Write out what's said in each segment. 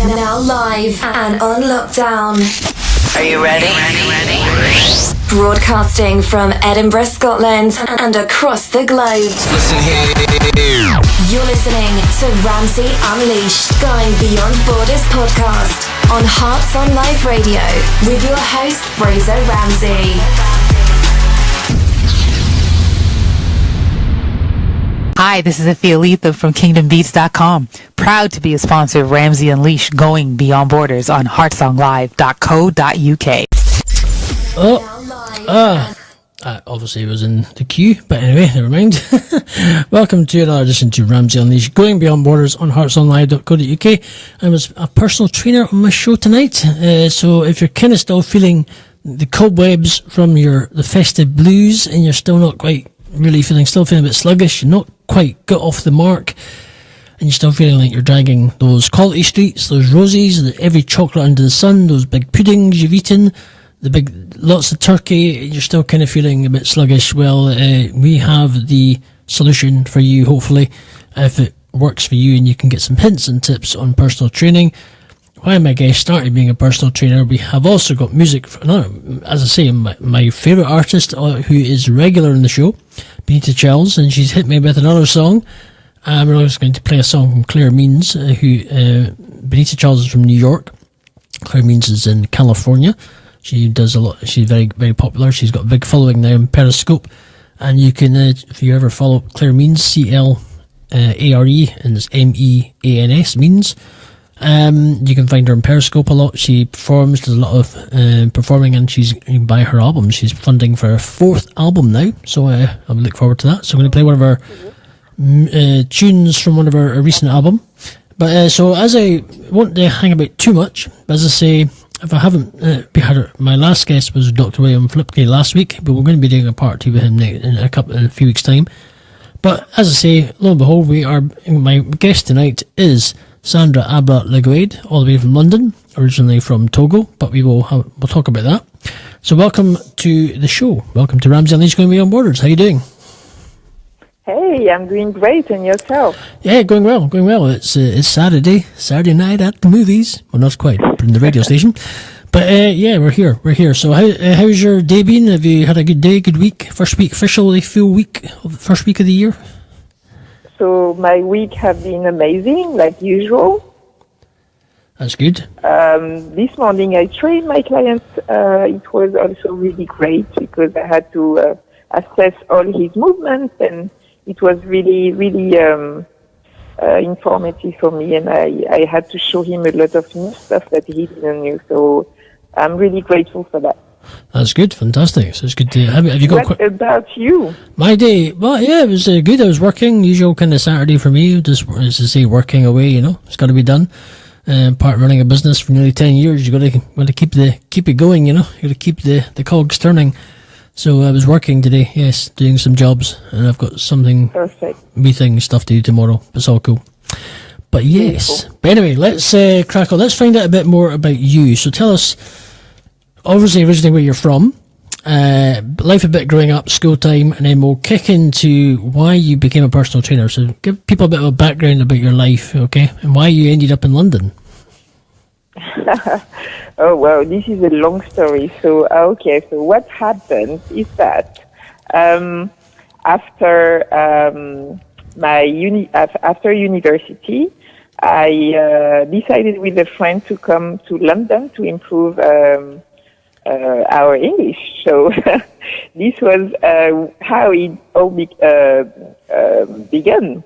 Now live and on lockdown. Are you ready? Broadcasting from Edinburgh, Scotland and across the globe. Listen here. You're listening to Ramsay Unleashed, Going Beyond Borders podcast on Hearts on Live Radio with your host, Fraser Ramsay. Hi, this is Athea Letha from KingdomBeats.com. Proud to be a sponsor of Ramsay Unleashed, Going Beyond Borders on heartsonglive.co.uk. Obviously it was in the queue, but anyway, never mind. Welcome to another edition to Ramsay Unleashed, Going Beyond Borders on heartsonlive.co.uk. I was a personal trainer on my show tonight, so if you're kind of still feeling the cobwebs from the festive blues and you're still not quite really still feeling a bit sluggish, you're not quite got off the mark, and you're still feeling like you're dragging those quality streets, those rosies, every chocolate under the sun, those big puddings you've eaten, lots of turkey, you're still kind of feeling a bit sluggish, well, we have the solution for you, hopefully, if it works for you and you can get some hints and tips on personal training. Why my guest started being a personal trainer, we have also got music, as I say, my favourite artist who is regular in the show, Benita, and she's hit me with another song. We're also going to play a song from Claire Means, Benita Charles is from New York, Claire Means is in California. She does a lot, she's very, very popular, she's got a big following now in Periscope, and you can, if you ever follow Claire Means, CLARE, and it's MEANS, Means. You can find her in Periscope a lot. She performs, does a lot of performing, and you can buy her album. She's funding for her 4th album now, so I look forward to that. So I'm going to play one of her tunes from one of her recent album. But so as I won't hang about too much, as I say, if I haven't my last guest was Dr. William Flipke last week, but we're going to be doing a part 2 with him in a few weeks' time. But as I say, lo and behold, my guest tonight is Sandra Abla Leguede, all the way from London, originally from Togo, but we'll talk about that. So welcome to the show. Welcome to Ramsay Unleashed, Going Beyond Borders. How you doing? Hey, I'm doing great, and yourself? Yeah, going well. It's Saturday night at the movies. Well, not quite, but in the radio station. But yeah, we're here. So how's your day been? Have you had a good day, good week? First week, officially full week, first week of the year? So my week have been amazing, like usual. That's good. This morning I trained my clients. It was also really great because I had to assess all his movements, and it was really, really informative for me. And I had to show him a lot of new stuff that he didn't know. So I'm really grateful for that. That's good, fantastic. So it's good to have you got. What about you? My day, well, yeah, it was good. I was working, usual kind of Saturday for me. Just as to say, working away. It's got to be done. Part of running a business for nearly 10 years, you got to keep it going. You got to keep the cogs turning. So I was working today, yes, doing some jobs, and I've got something meeting stuff to do tomorrow. It's all cool. But yes, but anyway, let's crack on. Let's find out a bit more about you. So tell us. Obviously, originally where you're from, life a bit growing up, school time, and then we'll kick into why you became a personal trainer. So give people a bit of a background about your life, okay, and why you ended up in London. Oh, well, this is a long story. So, okay, so what happened is that after university, I decided with a friend to come to London to improve our English. So this was how it all began.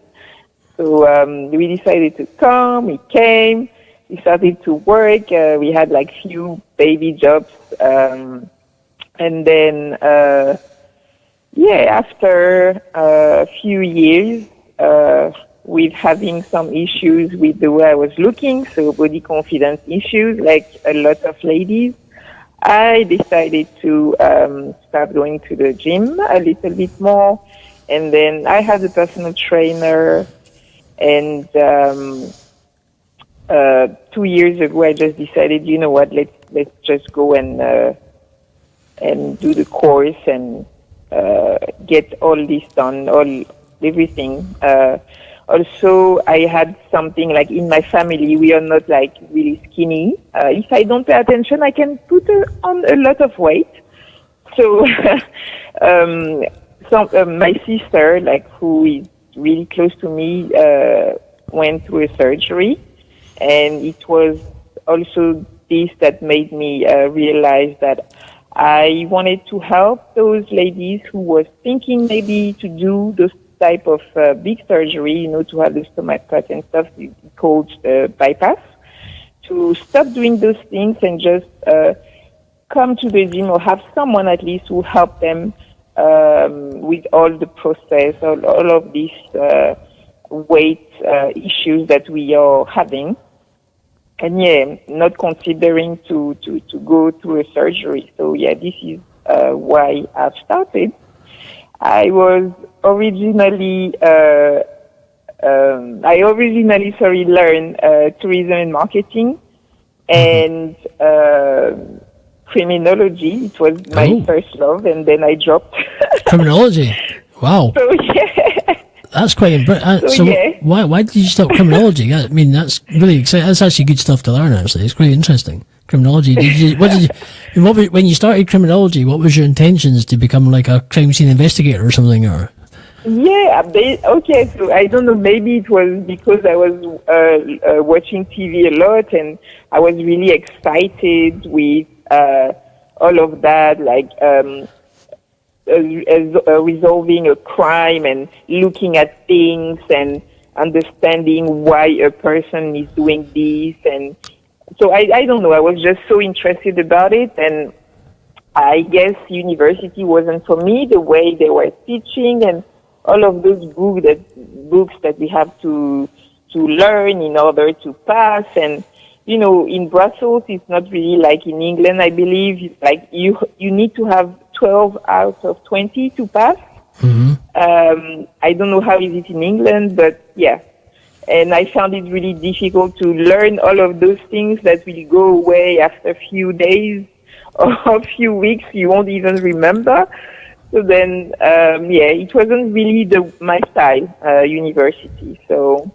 So we decided to come. We came. We started to work. We had like few baby jobs, and then after a few years, with having some issues with the way I was looking, so body confidence issues, like a lot of ladies, I decided to start going to the gym a little bit more. And then I had a personal trainer, and 2 years ago I just decided, you know what, let's just go and do the course and get all this done, everything. Also, I had something like in my family, we are not like really skinny. If I don't pay attention, I can put on a lot of weight. So, my sister, like who is really close to me, went through a surgery, and it was also this that made me realize that I wanted to help those ladies who was thinking maybe to do those type of big surgery, you know, to have the stomach cut and stuff called bypass, to stop doing those things and just come to the gym or have someone at least who help them with all the process, all of these weight issues that we are having. And yeah, not considering to go through a surgery. So yeah, this is why I've started. I was originally, learned tourism and marketing and criminology. It was my first love, and then I dropped. Criminology? Wow. So yeah. That's quite impressive. So yeah. Why did you stop criminology? I mean, that's really exciting. That's actually good stuff to learn. Actually, it's quite interesting. Criminology. When you started criminology, what was your intentions to become like a crime scene investigator or something, or? Yeah. Okay. So I don't know. Maybe it was because I was watching TV a lot, and I was really excited with all of that, like. Resolving a crime and looking at things and understanding why a person is doing this. And so I don't know, I was just so interested about it, and I guess university wasn't for me, the way they were teaching and all of those books that we have to learn in order to pass. And you know, in Brussels, it's not really like in England, I believe. Like you need to have 12 out of 20 to pass. Mm-hmm. I don't know how is it in England, but yeah. And I found it really difficult to learn all of those things that will go away after a few days or a few weeks. You won't even remember. So then, it wasn't really my style, university. So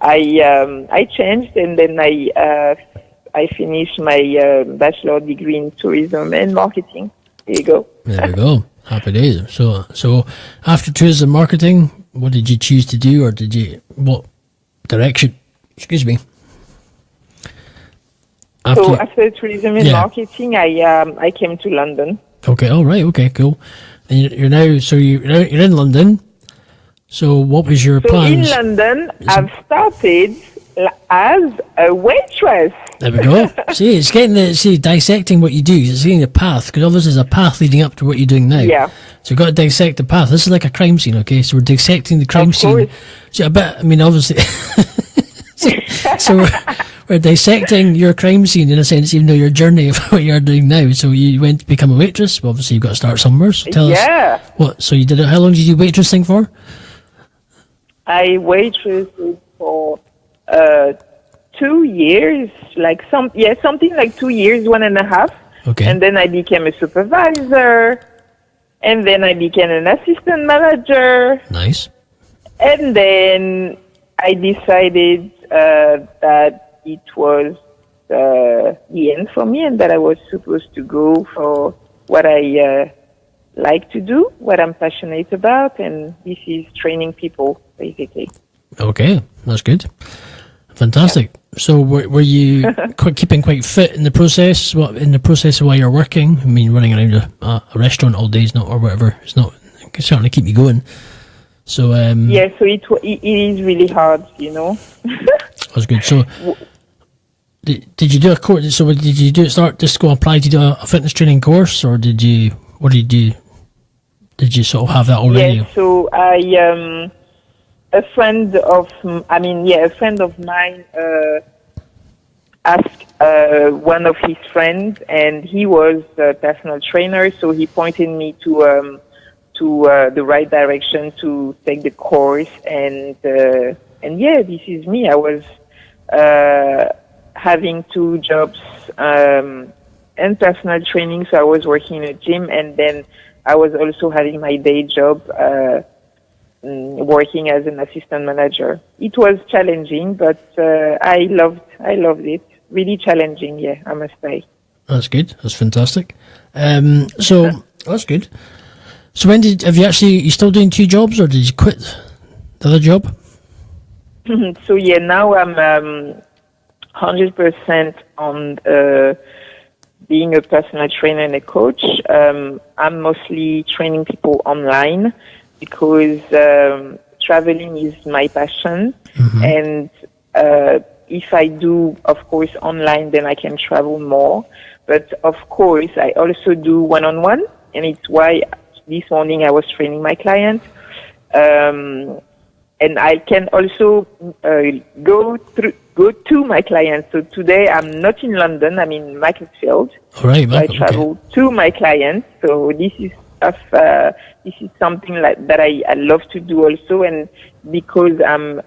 I changed, and then I finished my bachelor degree in tourism and marketing. There you go. There we go. Happy days. So after tourism marketing, what did you choose to do, or what direction? Excuse me. After tourism and marketing, I came to London. Okay. All right. Okay. Cool. And you're in London. So what was your plans? In London, I've started as a waitress. There we go. See, it's dissecting what you do. It's seeing the path, because obviously there's a path leading up to what you're doing now. Yeah. So you've got to dissect the path. This is like a crime scene, okay? So we're dissecting the crime scene. So obviously. So we're dissecting your crime scene in a sense, even though your journey of what you're doing now. So you went to become a waitress. Well, obviously you've got to start somewhere. So tell us what. So you did it. How long did you do waitressing for? I waitressed for 2 years, something like 2 years, 1.5. Okay. And then I became a supervisor, and then I became an assistant manager. Nice. And then I decided that it was the end for me, and that I was supposed to go for what I like to do, what I'm passionate about, and this is training people, basically. Okay, that's good. Fantastic. Yeah. So were you keeping quite fit in the process? What in the process of while you're working? I mean, running around a restaurant all day is not, or whatever. It's not. It can certainly keep you going. So so it is really hard, you know. That's good. So did you do a course? So did you do start just go apply to do a fitness training course, or did you? What did you do? Did you sort of have that already? Yes. So a friend of mine asked one of his friends, and he was a personal trainer, so he pointed me to the right direction to take the course, and this is me. I was having 2 jobs and personal training, so I was working in a gym, and then I was also having my day job working as an assistant manager. It was challenging, but I loved it. Really challenging, yeah, I must say. That's good. That's fantastic. So that's good. So you still doing 2 jobs, or did you quit the other job? So yeah, now I'm 100% on being a personal trainer and a coach. I'm mostly training people online because traveling is my passion. And if I do, of course, online, then I can travel more. But of course, I also do one-on-one, and it's why this morning I was training my client. And I can also go to my clients. So today I'm not in London, I'm in Macclesfield. All right, so I travel to my clients. So this is something that I love to do also. And because I'm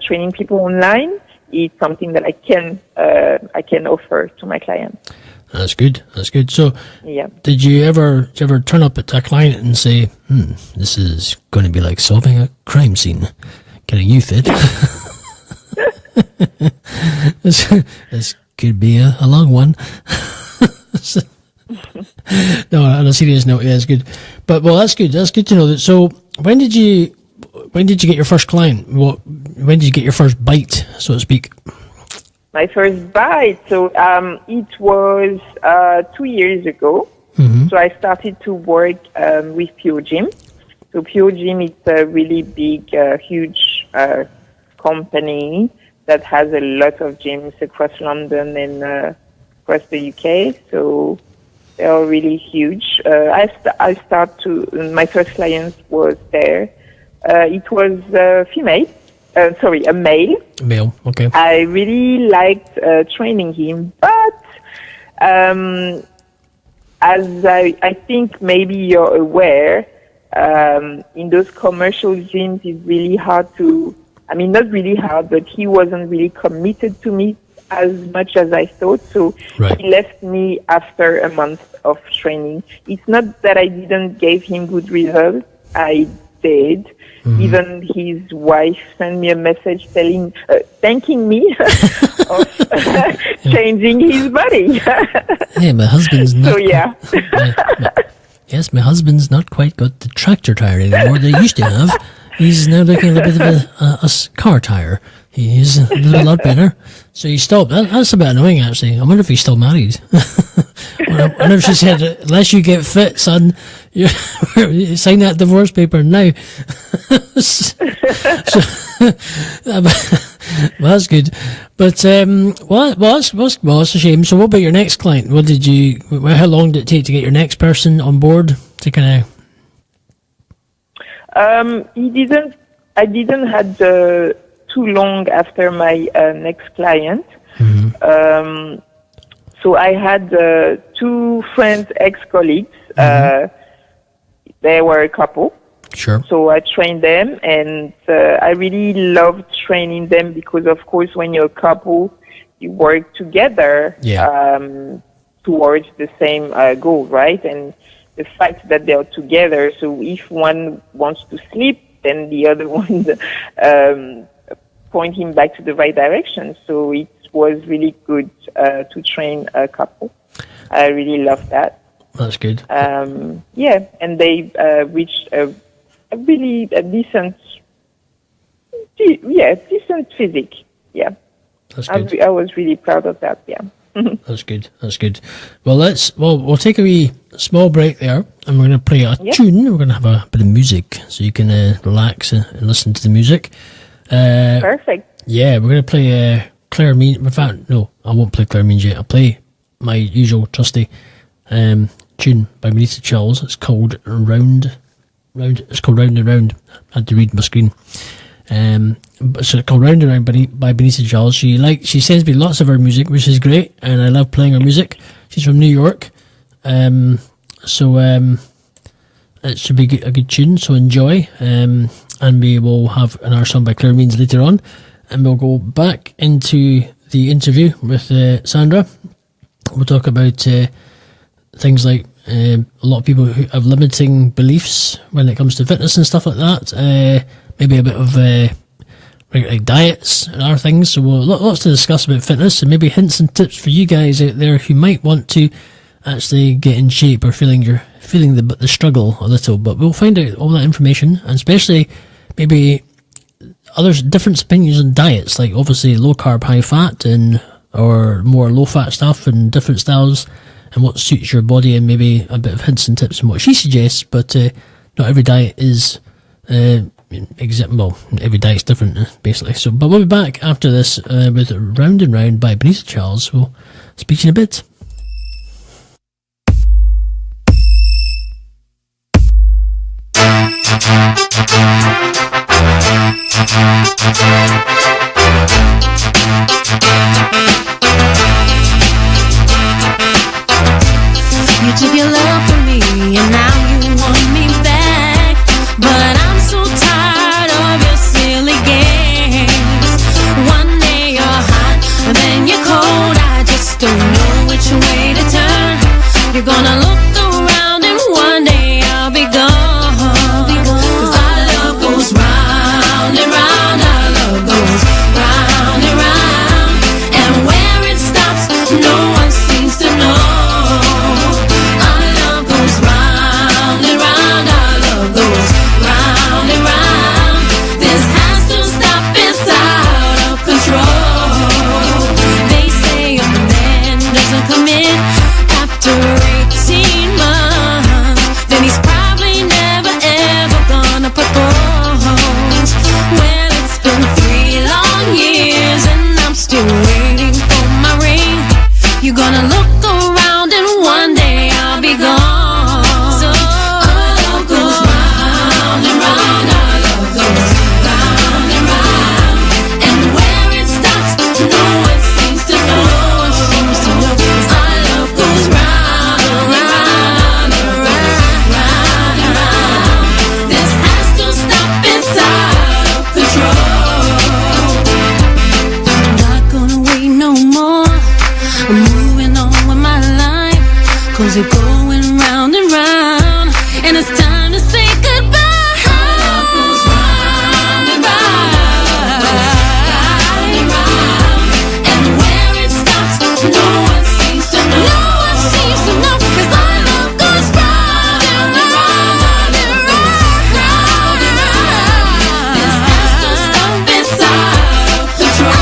training people online, it's something that I can offer to my clients. That's good. That's good. So, yeah. Did you ever turn up at a client and say, "This is going to be like solving a crime scene"? Getting you fit. this could be a long one. No, on a serious note, yeah, it's good. But that's good. That's good to know that. So, when did you get your first client? When did you get your first bite, so to speak? My first bite, so it was 2 years ago. So I started to work with Pure Gym. So Pure Gym is a really big, huge company that has a lot of gyms across London and across the UK. So they are really huge. My first client was there. It was a male. Male, okay. I really liked training him, but as I think maybe you're aware, in those commercial gyms, it's really hard not really hard, but he wasn't really committed to me as much as I thought. So He left me after a month of training. It's not that I didn't give him good results. I did. Even his wife sent me a message thanking me of changing his body. Hey, my husband's not. So yeah. Yes, my husband's not quite got the tractor tire anymore they used to have. He's now looking a little bit of a car tire. He's a lot better. So he stopped. That's a bit annoying, actually. I wonder if he's still married. I wonder if she said, unless you get fit, son, you sign that divorce paper now. Well, that's good. But, that's a shame. So what about your next client? How long did it take to get your next person on board to kind of... I didn't had too long after my next client. So I had 2 friends, ex-colleagues. They were a couple. Sure. So I trained them, and I really loved training them because, of course, when you're a couple, you work together towards the same goal, right? And the fact that they are together, so if one wants to sleep, then the other one point him back to the right direction. So it was really good to train a couple. I really loved that. That's good. And they reached a decent physique. Yeah. That's good. I was really proud of that. Yeah. That's good. That's good. Well, we'll take a wee small break there, and we're going to play a tune. We're going to have a bit of music, so you can relax and listen to the music. Perfect. Yeah, we're going to play Claire Means. In fact, no, I won't play Claire Means yet. I'll play my usual trusty tune by Benita Charles. It's called Round. It's called Round and Round. I had to read my screen. So it's called Round and Round by Benita Charles. She sends me lots of her music, which is great, and I love playing her music. She's from New York, so it should be a good tune. So enjoy, and we will have another song by Claire Means later on, and we'll go back into the interview with Sandra. We'll talk about things like a lot of people who have limiting beliefs when it comes to fitness and stuff like that. Maybe a bit of like diets and other things. So lots to discuss about fitness, and maybe hints and tips for you guys out there who might want to actually get in shape or feeling the struggle a little. But we'll find out all that information, and especially maybe others different opinions on diets, like obviously low carb, high fat, or more low fat stuff, and different styles and what suits your body, and maybe a bit of hints and tips on what she suggests. But not every diet is every diet's different, basically. So, but we'll be back after this with Round and Round by Benita Charles. We'll speak to you in a bit. You took your love from me and now you want me back, but I'm so tired of your silly games. One day you're hot and then you're cold, I just don't know which way to turn. You're gonna look around and one day I'll be gone. 'Cause our love goes round and round, our love goes round and round, and where it stops no one seems to know. You're gonna look around and one day I'll be gone. So our love goes round and round, our love goes round and round, and where it stops, no one seems to know. Our love goes round and round and round, round and round. This has to stop, it's out of control. I'm not gonna wait no more. I'm moving on with my life, 'cause you're going round and round, and it's time to say goodbye. Our love goes round and round, round and round, and where it stops, no one seems to know. No one seems to know, 'cause our love goes round and round, round and round, round and round. This has to stop, it's out of control.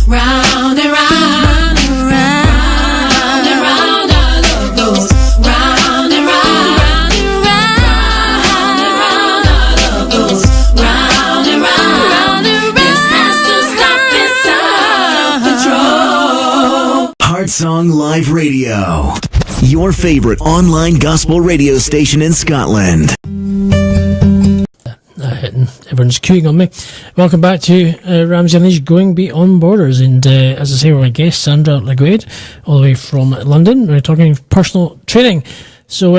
Round and round, round and round, our love goes round and round, round and round, our love goes round and round. This has to stop, it's out of control. Heart Song Live Radio, your favorite online gospel radio station in Scotland. Everyone's queuing on me. Welcome back to Ramsay Unleashed, Going Beyond Borders, and as I say, we're my guest Sandra Abla Leguede, all the way from London. We're talking personal training. So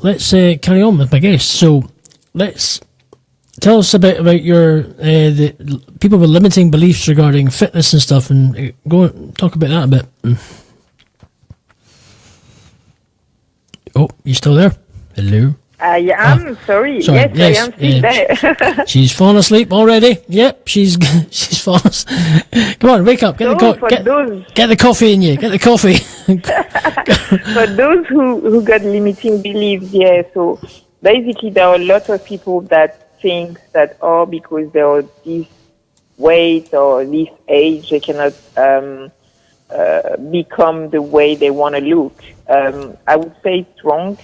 let's carry on with my guest. So let's tell us a bit about your the people with limiting beliefs regarding fitness and stuff, and go and talk about that a bit. Oh, you still there? Hello. Yeah, I'm sorry. Yes, I am still there. She's fallen asleep already. Yep, she's fallen asleep. Come on, wake up. Get the coffee in you. Get the coffee. For those who got limiting beliefs, yeah, so basically there are a lot of people that think that, because they are this weight or this age, they cannot become the way they want to look. I would say it's wrong.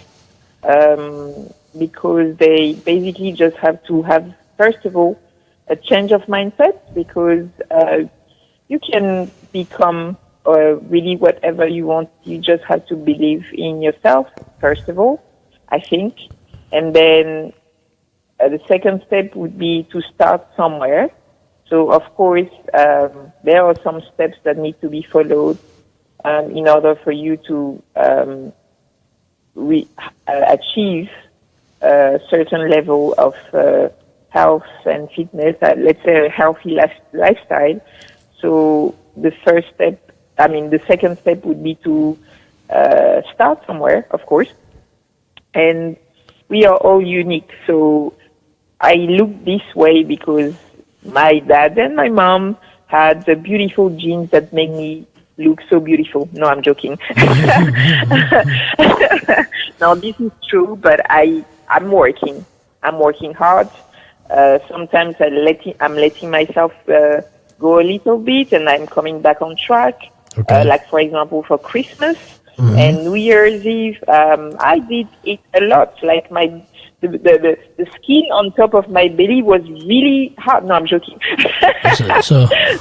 Because they basically just have to have, first of all, a change of mindset, because you can become really whatever you want. You just have to believe in yourself, first of all, I think. And then the second step would be to start somewhere. So, of course, there are some steps that need to be followed in order for you to achieve a certain level of health and fitness, let's say a healthy lifestyle. So the second step would be to start somewhere, of course. And we are all unique. So I look this way because my dad and my mom had the beautiful genes that make me look so beautiful. No, I'm joking. No, this is true, but I'm working. I'm working hard. Sometimes I'm letting myself go a little bit, and I'm coming back on track. Okay. Like, for example, for Christmas and New Year's Eve, I did eat a lot. Like the skin on top of my belly was really hard. No, I'm joking.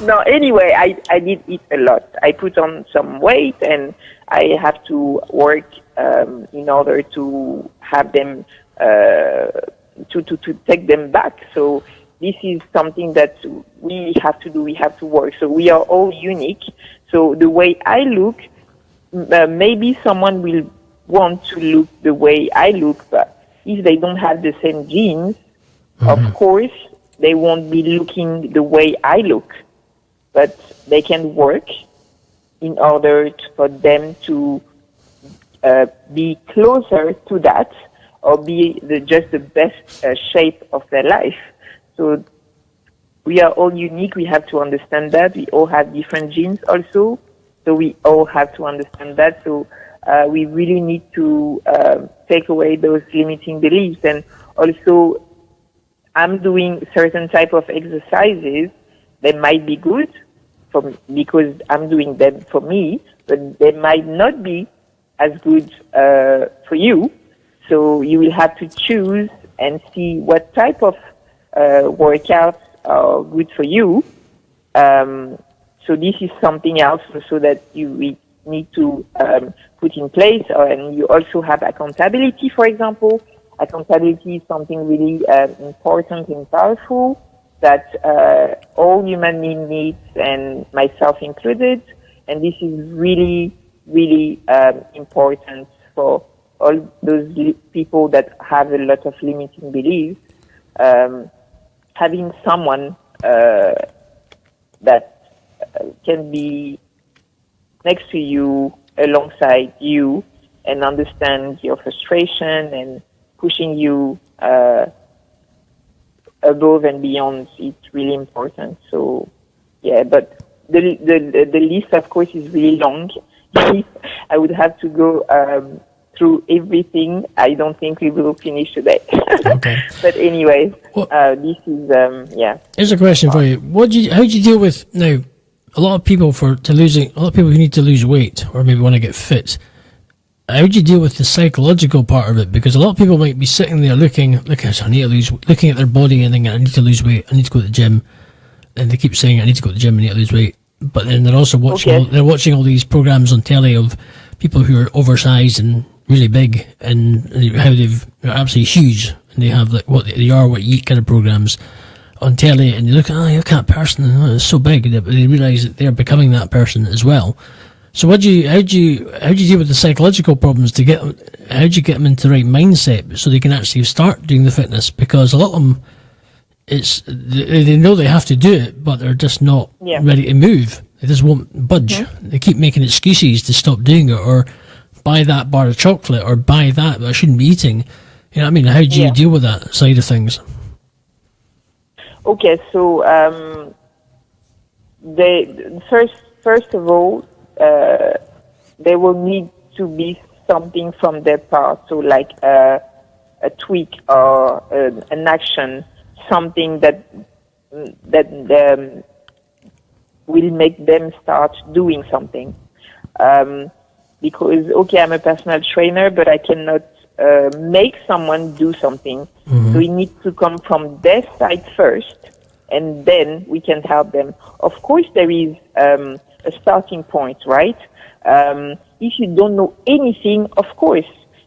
No, anyway, I did eat a lot. I put on some weight, and I have to work in order to have them to take them back. So this is something that we have to do. We have to work. So we are all unique. So the way I look, maybe someone will want to look the way I look, but if they don't have the same genes, of course, they won't be looking the way I look. But they can work in order for them to be closer to that, or be just the best shape of their life. So we are all unique. We have to understand that. We all have different genes also. So we all have to understand that. So we really need to take away those limiting beliefs. And also, I'm doing certain type of exercises that might be good because I'm doing them for me, but they might not be as good for you. So you will have to choose and see what type of workouts are good for you. So this is something else also that we need to put in place. And you also have accountability, for example. Accountability is something really important and powerful that all human beings need, and myself included. And this is really, really important for all those people that have a lot of limiting beliefs. Having someone that can be next to you, alongside you, and understand your frustration and pushing you above and beyond, it's really important. So, yeah, but the list, of course, is really long. I would have to go through everything. I don't think we will finish today. Okay. But anyway, this is yeah. Here's a question for you. How do you deal with now? A lot of people who need to lose weight or maybe want to get fit. How do you deal with the psychological part of it? Because a lot of people might be sitting there looking at their body and thinking, I need to lose weight, I need to go to the gym, and they keep saying, I need to go to the gym, I need to lose weight. But then they're also watching all these programs on telly of people who are oversized and really big, and how they're absolutely huge, and they have like what they are, what you eat kind of programs on telly, and you look at that person, it's so big, but they realise that they're becoming that person as well. So how do you deal with the psychological problems how do you get them into the right mindset so they can actually start doing the fitness? Because a lot of them, they know they have to do it, but they're just not ready to move. They just won't budge. They keep making excuses to stop doing it, or buy that bar of chocolate, or buy that I shouldn't be eating. You know what I mean? How do you deal with that side of things? Okay, so first of all, there will need to be something from their part. So like a tweak or an action, something that will make them start doing something. Because, okay, I'm a personal trainer, but I cannot make someone do something. So it needs to come from their side first, and then we can help them. Of course, there is a starting point, right? If you don't know anything, of course,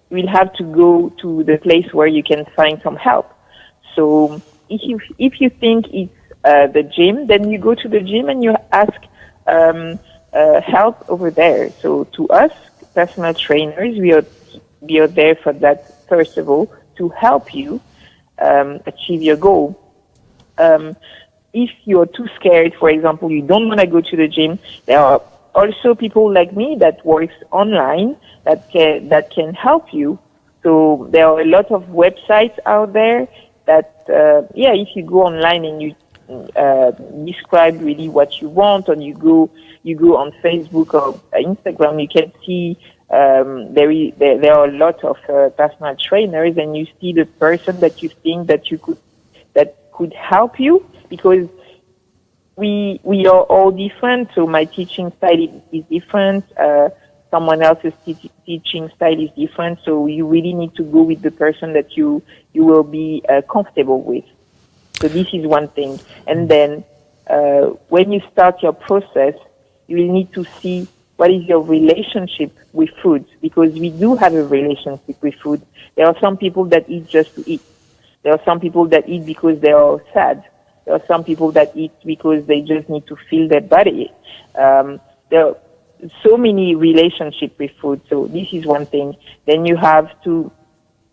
you will have to go to the place where you can find some help. So if you think it's the gym, then you go to the gym and you ask help over there. So to us, personal trainers, we are there for that, first of all, to help you achieve your goal. if you're too scared, for example, you don't want to go to the gym, there are also people like me that works online that can help you. So there are a lot of websites out there that, if you go online and you describe really what you want, and you go on Facebook or Instagram, you can see there are a lot of personal trainers, and you see the person that you think that could help you, because we are all different. So my teaching style is different. Someone else's teaching style is different. So you really need to go with the person that you will be comfortable with. So this is one thing. And then when you start your process, you will need to see what is your relationship with food, because we do have a relationship with food. There are some people that eat just to eat. There are some people that eat because they are sad. There are some people that eat because they just need to fill their body. There are so many relationships with food. So this is one thing. Then you have to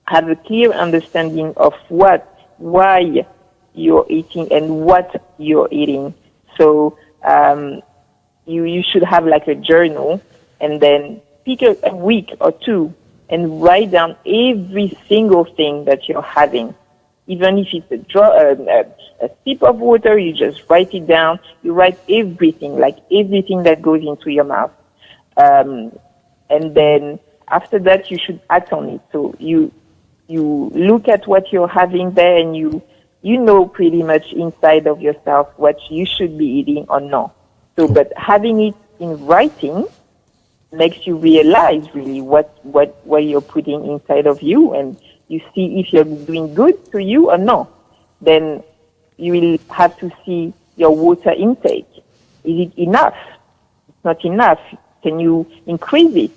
have a clear understanding of why you're eating and what you're eating. So you should have like a journal, and then pick a week or two and write down every single thing that you're having. Even if it's a sip of water, you just write it down. You write everything, like everything that goes into your mouth. And then after that, you should act on it. So you look at what you're having there, and you know pretty much inside of yourself what you should be eating or not. So, but having it in writing makes you realize really what you're putting inside of you, and you see if you're doing good to you or not. Then you will have to see your water intake. Is it enough? It's not enough. Can you increase it?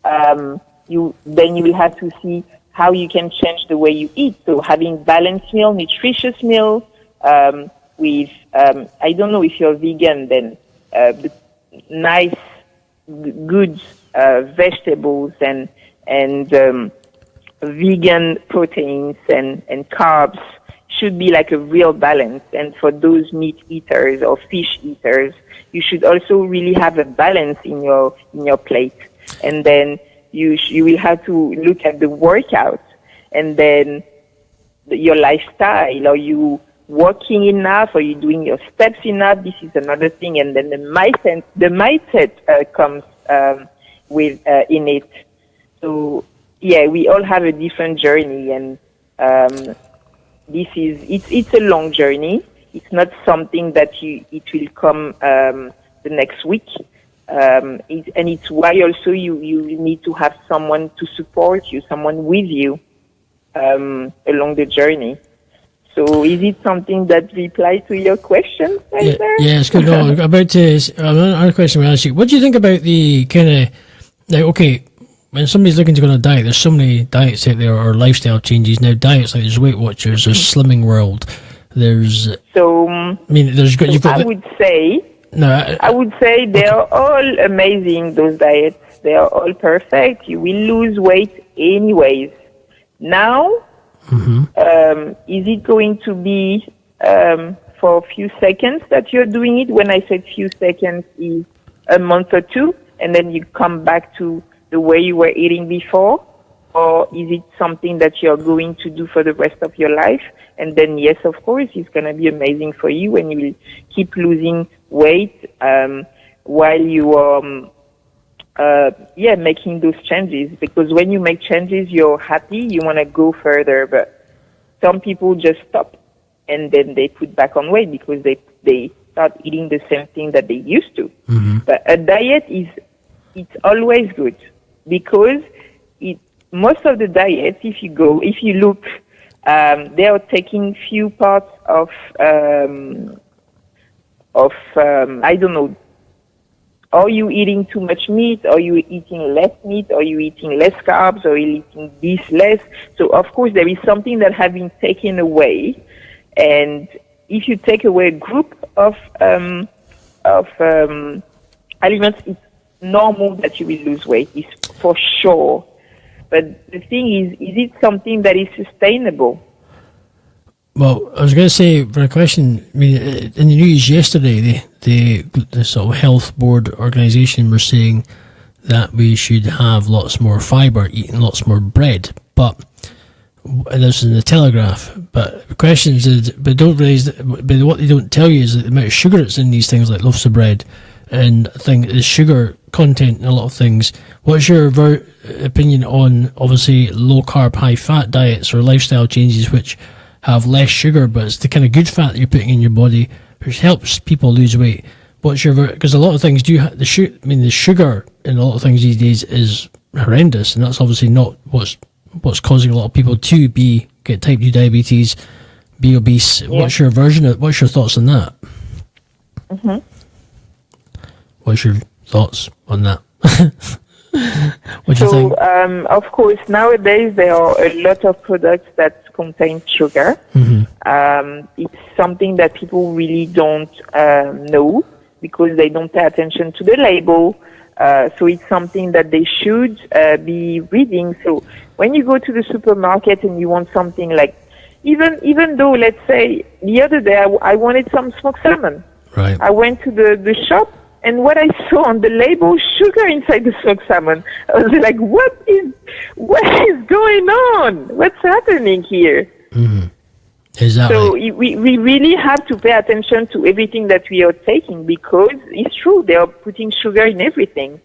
Then you will have to see how you can change the way you eat. So having balanced meal, nutritious meal, with, I don't know if you're vegan, then nice, good vegetables and vegan proteins and carbs should be like a real balance. And for those meat eaters or fish eaters, you should also really have a balance in your plate. And then you will have to look at the workout, and then your lifestyle. Are you walking enough? Are you doing your steps enough? This is another thing. And then the mindset comes with in it. So yeah, we all have a different journey, and it's a long journey. It's not something that it will come the next week. And it's why also you need to have someone to support you, someone with you along the journey. So is it something that replies to your question, Fraser? Yeah, it's good. No, another question we ask you. What do you think about the kind of, like, okay, when somebody's looking to go on a diet, there's so many diets out there, or lifestyle changes. Now, diets, like there's Weight Watchers, there's Slimming World, there's... So, I mean, you've got I would say they are all amazing, those diets. They are all perfect. You will lose weight anyways. Now, is it going to be for a few seconds that you're doing it? When I said few seconds, is a month or two, and then you come back to the way you were eating before? Or is it something that you're going to do for the rest of your life? And then, yes, of course, it's going to be amazing for you, and you will keep losing weight while you are making those changes. Because when you make changes, you're happy, you want to go further. But some people just stop, and then they put back on weight because they start eating the same thing that they used to. But a diet it's always good, because most of the diets, if you look, they are taking few parts of I don't know. Are you eating too much meat? Are you eating less meat? Are you eating less carbs? Are you eating this less? So of course there is something that has been taken away, and if you take away a group of aliments, it's normal that you will lose weight. It's for sure. But the thing is it something that is sustainable? Well, I was going to say, for a question, I mean, in the news yesterday, the sort of health board organisation were saying that we should have lots more fibre, eating lots more bread, but this is in the Telegraph. But the question is, but don't realise that, but what they don't tell you is the amount of sugar that's in these things like loaves of bread, and I think the sugar content in a lot of things. What's your opinion on obviously low carb, high fat diets or lifestyle changes which have less sugar, but it's the kind of good fat that you're putting in your body, which helps people lose weight? What's your, because a lot of things do the sugar in a lot of things these days is horrendous, and that's obviously not what's causing a lot of people to get type 2 diabetes, be obese. Yeah. What's your thoughts on that? Mm-hmm. What's your thoughts on that? What do you think? Of course, nowadays there are a lot of products that contain sugar. Mm-hmm. It's something that people really don't know because they don't pay attention to the label. So it's something that they should be reading. So when you go to the supermarket and you want something like, even though, let's say, the other day I wanted some smoked salmon. Right. I went to the shop, and what I saw on the label, sugar inside the smoked salmon. I was like, what is going on? What's happening here? Mm-hmm. Exactly. So we really have to pay attention to everything that we are taking, because it's true, they are putting sugar in everything.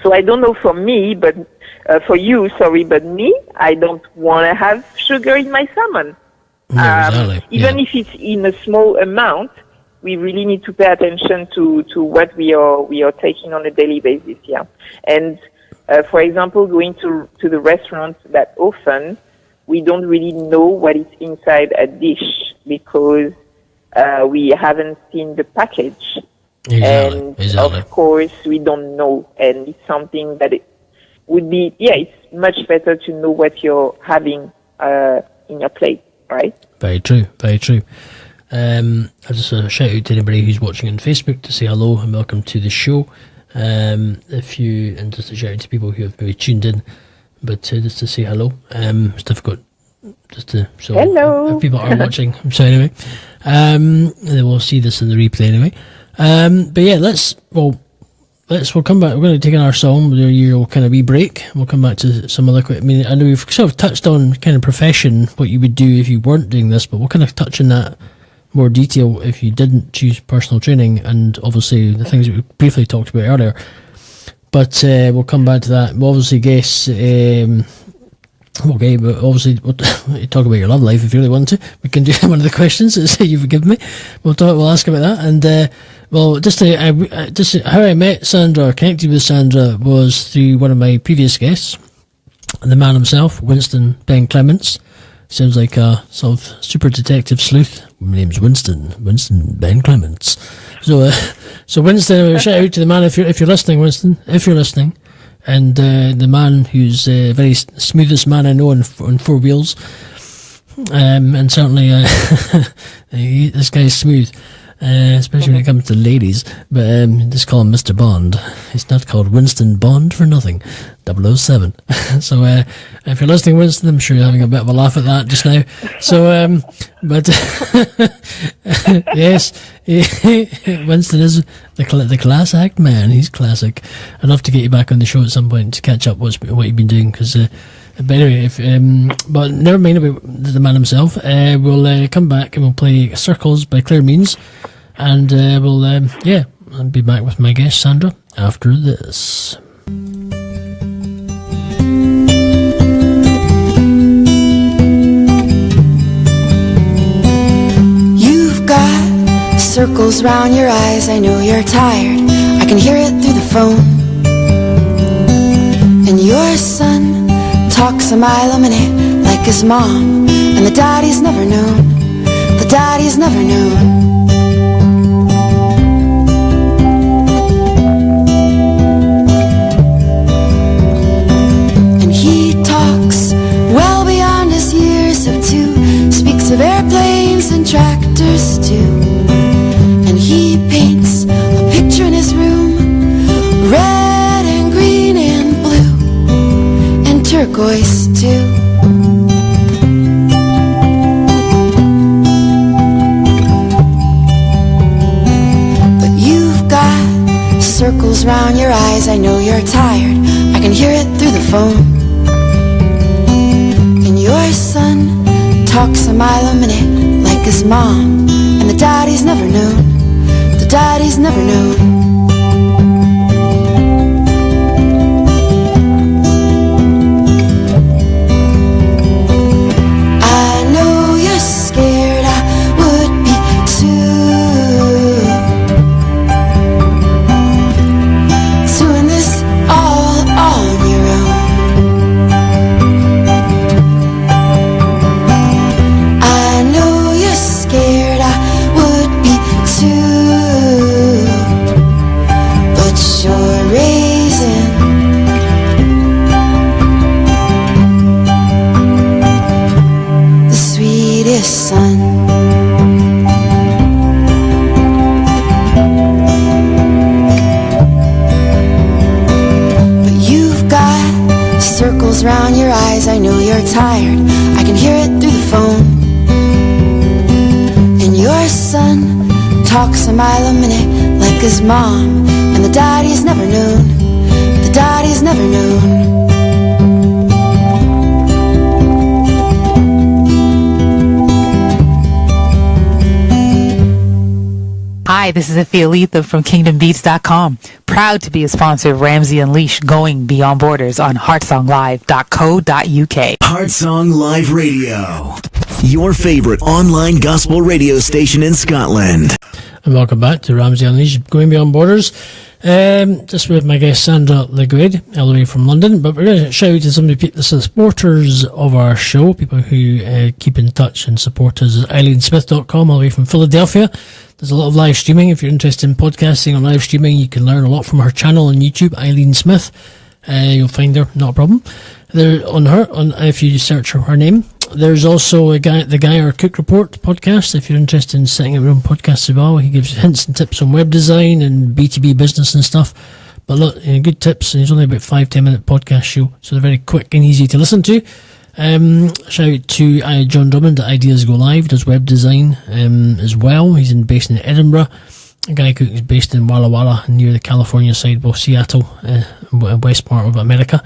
So I don't know for me, but for you, sorry, but me, I don't want to have sugar in my salmon. No, exactly. Even if it's in a small amount, we really need to pay attention to what we are taking on a daily basis. Yeah, and for example, going to the restaurant that often, we don't really know what is inside a dish because we haven't seen the package. Exactly. Of course, we don't know, and it's something that it would be. Yeah, it's much better to know what you're having in your plate, right? Very true. Very true. I just shout out to anybody who's watching on Facebook to say hello and welcome to the show. And just a shout out to people who have maybe tuned in, but just to say hello. It's difficult hello. If people are watching. So anyway, they will see this in the replay anyway. But yeah, we'll come back. We're going to take in our song with your kind of wee break. We'll come back to some other quick. I mean, I know we've sort of touched on kind of profession, what you would do if you weren't doing this, but we'll kind of touch on that more detail if you didn't choose personal training, and obviously the things that we briefly talked about earlier. But we'll come back to that. We'll obviously guess. Okay, but obviously we'll talk about your love life if you really want to. We can do one of the questions that you've given me. We'll ask about that, and just how I met Sandra, connected with Sandra, was through one of my previous guests, the man himself, Winston Ben Clements. Sounds like a sort of super detective sleuth. My name's Winston Ben Clements. So Winston, shout out to the man if you're listening, Winston, if you're listening, and the man who's the very smoothest man I know on four wheels, and certainly this guy's smooth, especially when it comes to ladies. But just call him Mr. Bond. He's not called Winston Bond for nothing. 007. So if you're listening, Winston, I'm sure you're having a bit of a laugh at that just now. So, but yes, Winston is the class act man. He's classic. Enough to get you back on the show at some point to catch up what you've been doing. Because, but anyway, but never mind about the man himself. We'll come back and we'll play Circles by Claire Means, and I'll be back with my guest Sandra after this. Circles round your eyes, I know you're tired, I can hear it through the phone. And your son talks a mile a minute like his mom, and the daddy's never known, the daddy's never known. And he talks well beyond his years of two, speaks of airplanes and tractors too. He paints a picture in his room, red and green and blue, and turquoise too. circles round your eyes, I know you're tired, I can hear it through the phone. And your son talks a mile a minute like his mom, and the daddy's never known, the daddy's never known. Round your eyes, I know you're tired, I can hear it through the phone. And your son talks a mile a minute like his mom, and the daddy's never known, the daddy's never known. Hi, this is Afialitha from KingdomBeats.com. Proud to be a sponsor of Ramsay Unleashed, going beyond borders on heartsonglive.co.uk. Heartsong Live Radio, your favorite online gospel radio station in Scotland. And welcome back to Ramsay Unleashed, going beyond borders. Just with my guest Sandra Leguede, all the way from London. But we're going to shout out to some of the supporters of our show, people who keep in touch and support us at EILEENSmith.com, all the way from Philadelphia. There's a lot of live streaming. If you're interested in podcasting or live streaming, you can learn a lot from her channel on YouTube, Eileen Smith. You'll find her, not a problem. There on her, if you search her name. There's also the Guy Our Cook Report podcast. If you're interested in setting up your own podcast as well, he gives hints and tips on web design and B2B business and stuff. But look, good tips, and he's only about 5-10 minute podcast show, so they're very quick and easy to listen to. Shout out to John Drummond at Ideas Go Live, does web design as well. He's based in Edinburgh. A guy who's based in Walla Walla near the California side, well, Seattle, west part of America.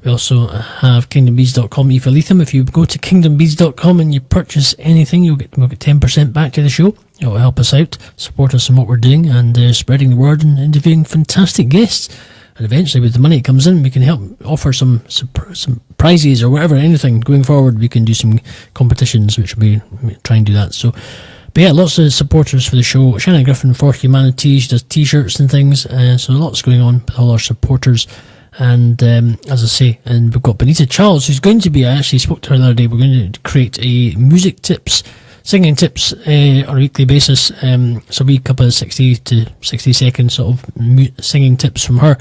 We also have KingdomBeats.com, Afialitha. If you go to KingdomBeats.com and you purchase anything, we'll get 10% back to the show. It will help us out, support us in what we're doing, and spreading the word and interviewing fantastic guests. And eventually, with the money that comes in, we can help offer some prizes or whatever, anything. Going forward, we can do some competitions, which we'll try and do that. So, but yeah, lots of supporters for the show. Shannon Griffin for Humanity, she does t-shirts and things. So lots going on with all our supporters. And as I say, and we've got Benita Charles, who's going to be, I actually spoke to her the other day, we're going to create a music tips, singing tips on a weekly basis. So we couple of 60 to 60 second sort of singing tips from her,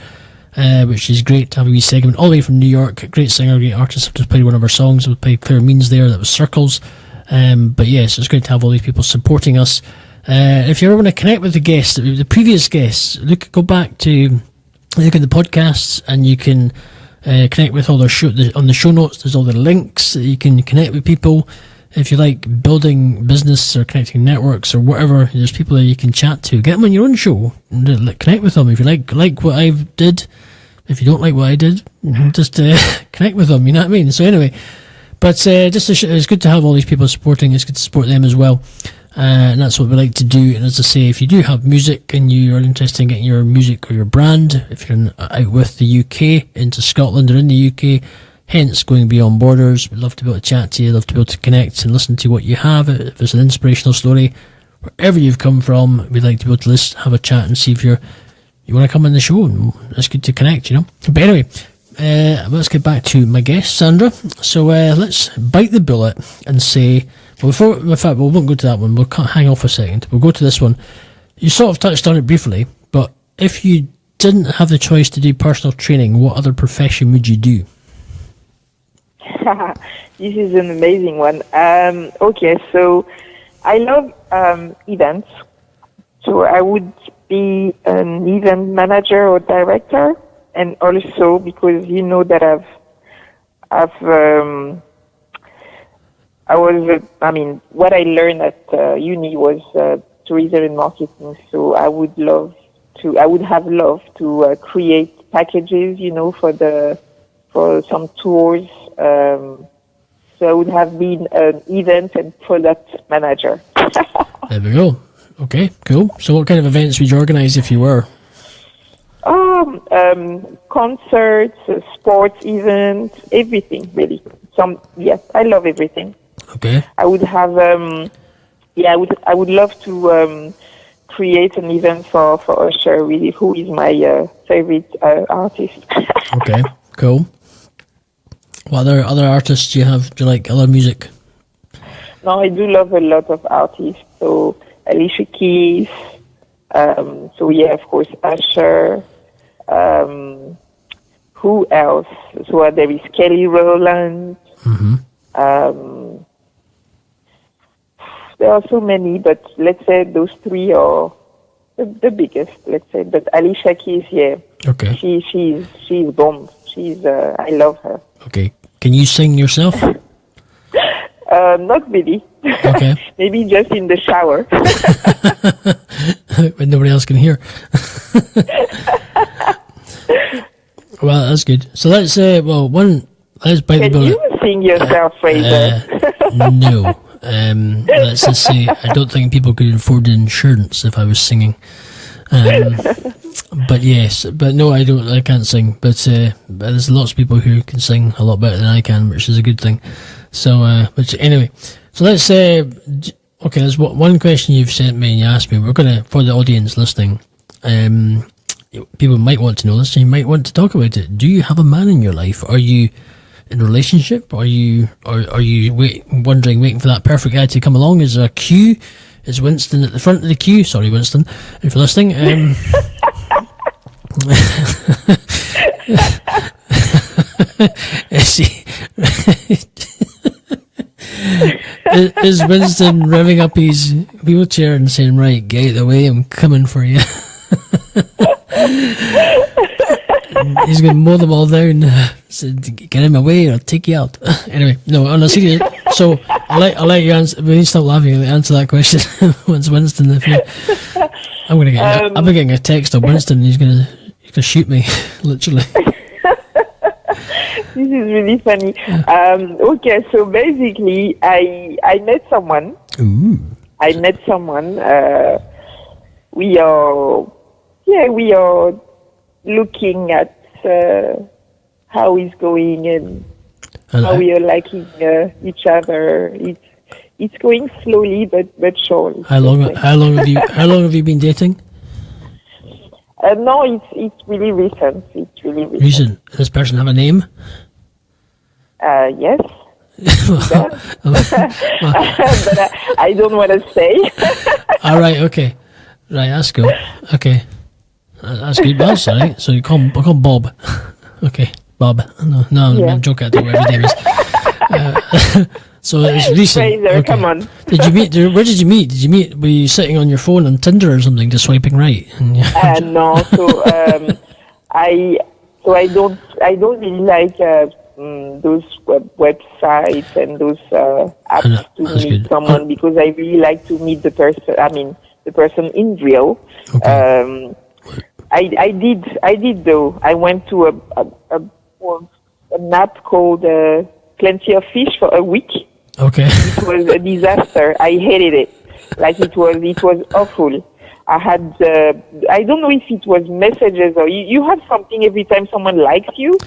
which is great to have a wee segment all the way from New York. Great singer, great artist. I've just played one of her songs. We played Claire Means there, that was Circles. But yes, it's great to have all these people supporting us. If you ever want to connect with the guests, the previous guests, go back to look at the podcasts, and you can connect with all their on the show notes. There's all the links that you can connect with people. If you like building business or connecting networks or whatever, there's people that you can chat to. Get them on your own show and connect with them. If you like what I did, if you don't like what I did, just connect with them. You know what I mean? So anyway, but it's good to have all these people supporting. It's good to support them as well. And that's what we like to do. And as I say, if you do have music and you are interested in getting your music or your brand, if you're out with the UK into Scotland or in the UK, hence going beyond borders, we'd love to be able to chat to you, love to be able to connect and listen to what you have. If it's an inspirational story, wherever you've come from, we'd like to be able to have a chat and see if you want to come on the show. And it's good to connect, But anyway, let's get back to my guest, Sandra. So let's bite the bullet and say, well, in fact, we won't go to that one. We'll hang off a second. We'll go to this one. You sort of touched on it briefly, but if you didn't have the choice to do personal training, what other profession would you do? This is an amazing one. Okay, so I love events. So I would be an event manager or director, and also because that what I learned at uni was tourism and marketing. So I would love I would have loved to create packages, for some tours. So I would have been an event and product manager. There we go. Okay, cool. So what kind of events would you organise if you were? Concerts, sports events, everything really. Yes, I love everything. Okay. I would have, I would love to create an event for Usher, really, who is my favorite artist. Okay, cool. What other artists do you have? Do you like other music? No, I do love a lot of artists. So Alicia Keys. So yeah, of course, Usher. Who else? So there is Kelly Rowland. Mm-hmm. There are so many, but let's say those three are the biggest. Let's say, but Alicia Keys, yeah. Okay. She's bomb. I love her. Okay. Can you sing yourself? Not really. Okay. Maybe just in the shower. When nobody else can hear. Well, that's good. So let's say, let's bite the Can bullet. you sing yourself, Fraser? No. Let's just say I don't think people could afford the insurance if I was singing. But yes, but no, I don't. I can't sing. But there's lots of people who can sing a lot better than I can, which is a good thing. So, but anyway, so let's say, okay, there's one question you've sent me and you asked me. We're gonna, for the audience listening, people might want to know this, and you might want to talk about it. Do you have a man in your life? Are you in a relationship? Are you waiting for that perfect guy to come along? Is there a queue? Is Winston at the front of the queue? Sorry, Winston, if you're listening. Is Winston revving up his wheelchair and saying, "Right, get out of the way, I'm coming for you"? He's going to mow them all down. Said, "Get in my way, or I'll take you out." Anyway, no, on a serious. So I'll let you answer. When you stop laughing, I'll answer that question. Once Winston, I'm gonna get. I'll be getting a text of Winston. He's gonna shoot me, literally. This is really funny. Okay, so basically, I met someone. Ooh. I met someone. We are looking at how he's going and how we are liking each other. It's going slowly but surely. How long have you been dating? No, it's really recent. It's really recent. Recent. Does this person have a name? Yes. But I don't want to say. All right. Okay. Right. That's good. Okay. That's good. That's all right. So you call him Bob. Okay, Bob. No, Yeah. I'm joking. I don't know what his name is. So it's recent. Fraser, Okay. come on. Did you meet? Where did you meet? Were you sitting on your phone on Tinder or something, just swiping right? And No. So I don't really like those websites and those apps to meet someone because I really like to meet the person. I mean, the person in real. Okay. I did though. I went to an app called Plenty of Fish for a week. Okay. It was a disaster. I hated it. Like it was awful. I had I don't know if it was messages or you had something every time someone likes you.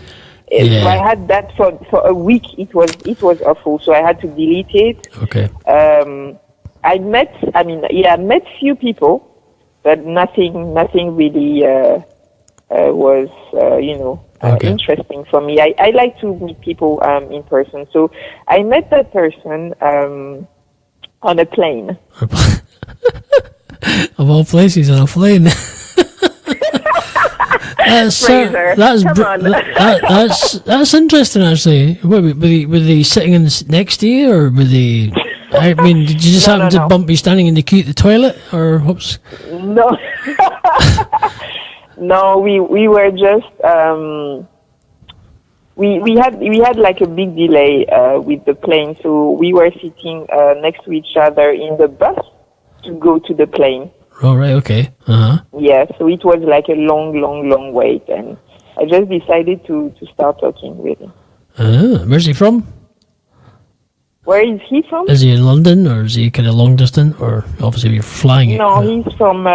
Yeah. So I had that for a week. It was awful. So I had to delete it. Okay. I met few people. But nothing really was, interesting for me. I like to meet people in person. So I met that person on a plane. Of all places, on a plane. That's interesting, actually. Were they sitting next to you, or were they? I mean, did you just happen to bump me standing in the queue at the toilet, or whoops? No, no. We were just we had like a big delay with the plane, so we were sitting next to each other in the bus to go to the plane. Oh, right, okay. Yeah, so it was like a long wait, and I just decided to start talking with him. Where's he from? Where is he from? Is he in London, or is he kind of long distance, or obviously you're flying it? No, he's from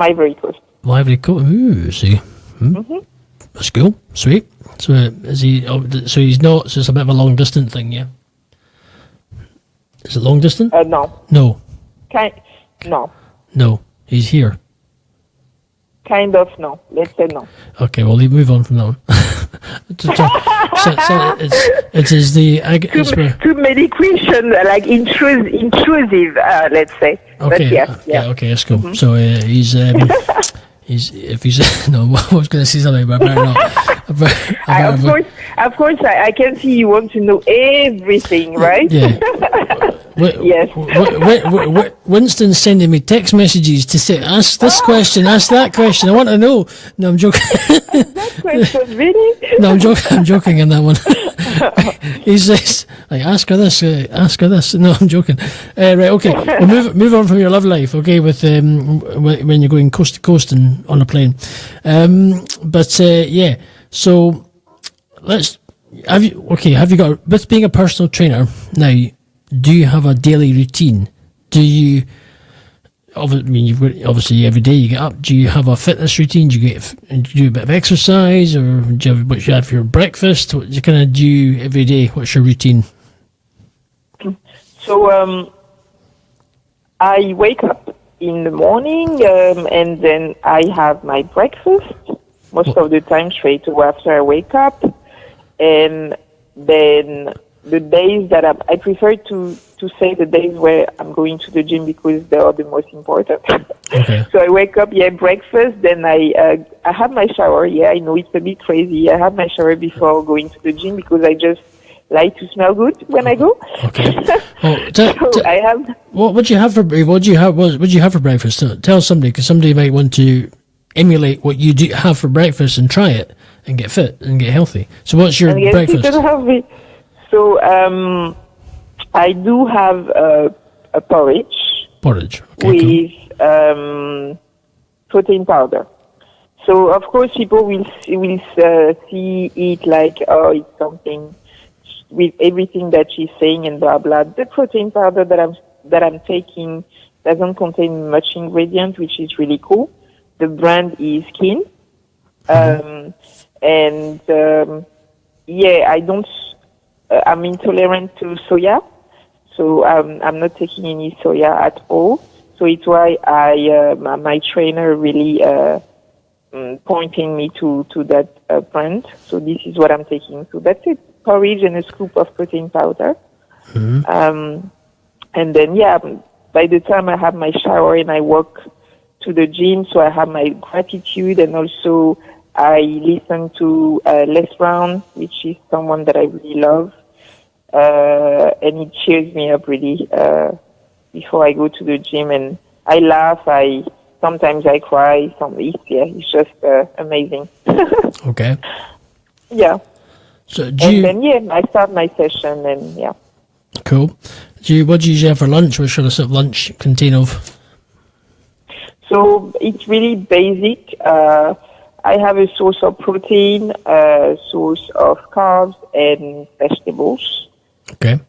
Ivory Coast. Ivory Coast. Ooh, see. That's cool. Sweet. So is he? So he's not. So it's a bit of a long distance thing, yeah. Is it long distance? No. No. No. No. He's here. Kind of no. Let's say no. Okay, well, move on from that one. It is the. Too many questions, like intrusive. Let's say. Okay. But yes, yeah. Okay, that's cool. So he's. If he's no, I was going to say something, but I better not. Of course, I can see you want to know everything, right? Yeah. Yes. Winston's sending me text messages to say, ask this question, ask that question. I want to know. No, I'm joking. That question, really? No, I'm joking on that one. He says, like, ask her this. No, I'm joking. Right, okay. We'll move on from your love life, okay, with when you're going coast to coast and on a plane. Yeah, so have you got, with being a personal trainer now, do you have a daily routine? Do you, obviously every day you get up, do you have a fitness routine? Do you do a bit of exercise, or do you have, what you have for your breakfast? What do you kind of do every day? What's your routine? So I wake up in the morning, and then I have my breakfast most of the time straight away after I wake up, and then the days that I prefer to say the days where I'm going to the gym, because they are the most important. Okay. So I wake up, breakfast, then I have my shower. Yeah, I know it's a bit crazy. I have my shower before going to the gym because I just like to smell good when I go. Okay. I have. What do you have for breakfast? Tell somebody, because somebody might want to emulate what you have for breakfast and try it and get fit and get healthy. So what's your breakfast? So I do have a porridge. Okay, with protein powder. So of course people will see it like, oh, it's something with everything that she's saying and blah blah. The protein powder that I'm taking doesn't contain much ingredient, which is really cool. The brand is Skin, I don't. I'm intolerant to soya, so I'm not taking any soya at all. So it's why my trainer really pointing me to that brand. So this is what I'm taking. So that's it: porridge and a scoop of protein powder. And then by the time I have my shower and I walk to the gym, so I have my gratitude, and also I listen to Les Brown, which is someone that I really love. And it cheers me up really before I go to the gym, and I laugh. Sometimes I cry. It's just amazing. Okay. Yeah. So then I start my session, and yeah. Cool. What do you usually have for lunch? What should a sort of lunch contain of? So it's really basic. I have a source of protein, a source of carbs, and vegetables. Okay.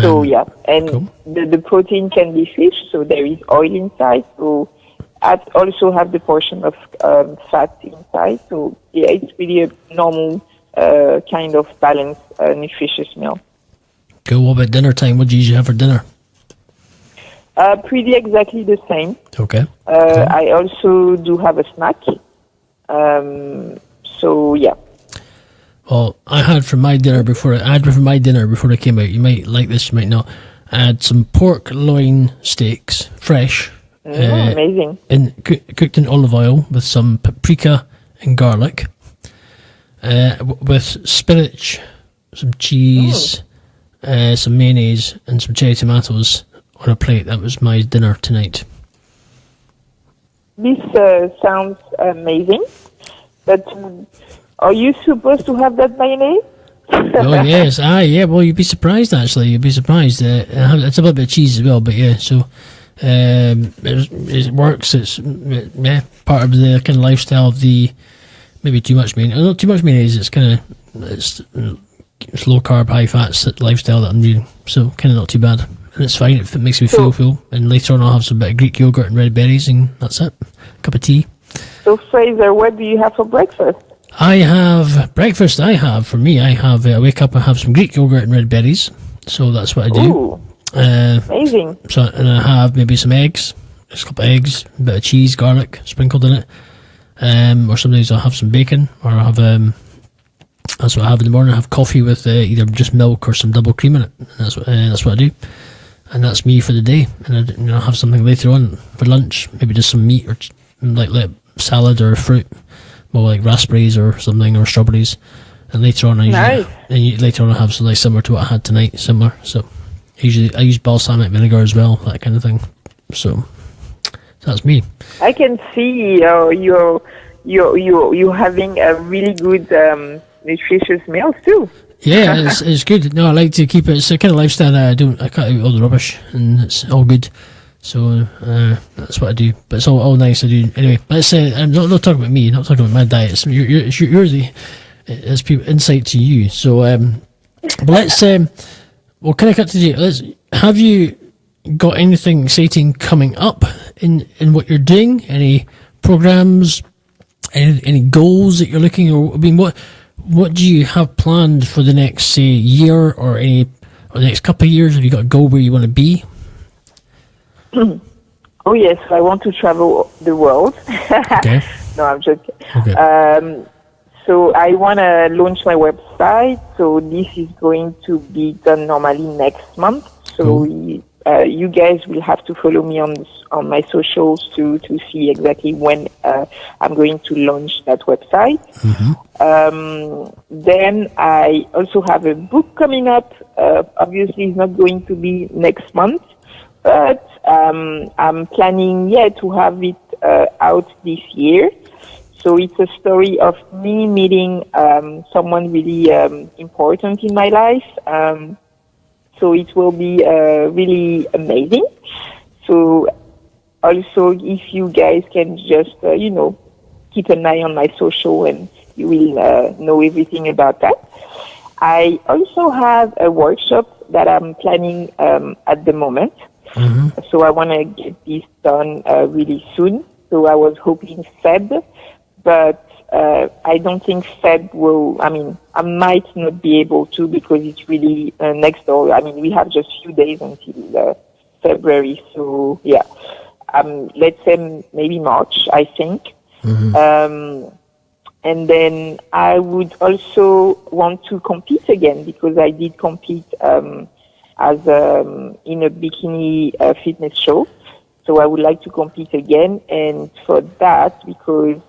So and cool. the protein can be fish, so there is oil inside. So I also have the portion of fat inside. So it's really a normal kind of balanced, nutritious meal. Cool. What about dinner time? What do you usually have for dinner? Pretty exactly the same. Okay. I also do have a snack. So yeah. Well, I had for my dinner before I came out. You might like this, you might not. I had some pork loin steaks, fresh, amazing, cooked in olive oil with some paprika and garlic, with spinach, some cheese, some mayonnaise, and some cherry tomatoes on a plate. That was my dinner tonight. This sounds amazing, but are you supposed to have that mayonnaise? Oh yes, yeah. Well, you'd be surprised actually. You'd be surprised. It's a little bit of cheese as well, but yeah. So It works. It's part of the kind of lifestyle of the maybe too much mayonnaise. Not too much mayonnaise. It's low carb, high fat lifestyle that I'm doing. So kind of not too bad, and it's fine. It makes me feel full. And later on, I'll have some bit of Greek yogurt and red berries, and that's it. Cup of tea. So Fraser, what do you have for breakfast? I have breakfast. I wake up and have some Greek yogurt and red berries. So that's what I do. Ooh, amazing. So, and I have maybe some eggs, just a couple of eggs, a bit of cheese, garlic sprinkled in it. Or sometimes I'll have some bacon, or I'll have that's what I have in the morning. I have coffee with either just milk or some double cream in it. And that's what I do, and that's me for the day. And I'll have something later on for lunch, maybe just some meat or like salad or fruit, more like raspberries or something, or strawberries. And later on, later on I have something similar to what I had tonight, similar. So usually I use balsamic vinegar as well, that kind of thing. So that's me. I can see you having a really good nutritious meal too. Yeah, it's good. No, I like to keep it. It's a kind of lifestyle that I cut out all the rubbish, and it's all good. So that's what I do. But it's all nice to do. Anyway, let's say I'm not talking about me. Not talking about my diet. It's people insight to you. So let's we'll kind of cut to you. Have you got anything exciting coming up in what you're doing? Any programs? Any goals that you're looking? Or I mean, what do you have planned for the next say year or the next couple of years? Have you got a goal where you want to be? Oh yes, I want to travel the world. Okay. No, I'm just kidding. Okay. So I want to launch my website. So this is going to be done normally next month. So Cool. You guys will have to follow me on my socials to see exactly when I'm going to launch that website. Mm-hmm. Then I also have a book coming up. Obviously, it's not going to be next month, but I'm planning to have it out this year. So it's a story of me meeting someone really important in my life. So it will be really amazing. So also, if you guys can just, keep an eye on my social, and you will know everything about that. I also have a workshop that I'm planning at the moment. Mm-hmm. So I want to get this done really soon. So I was hoping Feb, but I don't think Feb will, I might not be able to, because it's really next door. We have just few days until February. So yeah, let's say maybe March, I think. Mm-hmm. And then I would also want to compete again, because I did compete as in a bikini fitness show. So I would like to compete again, and for that, because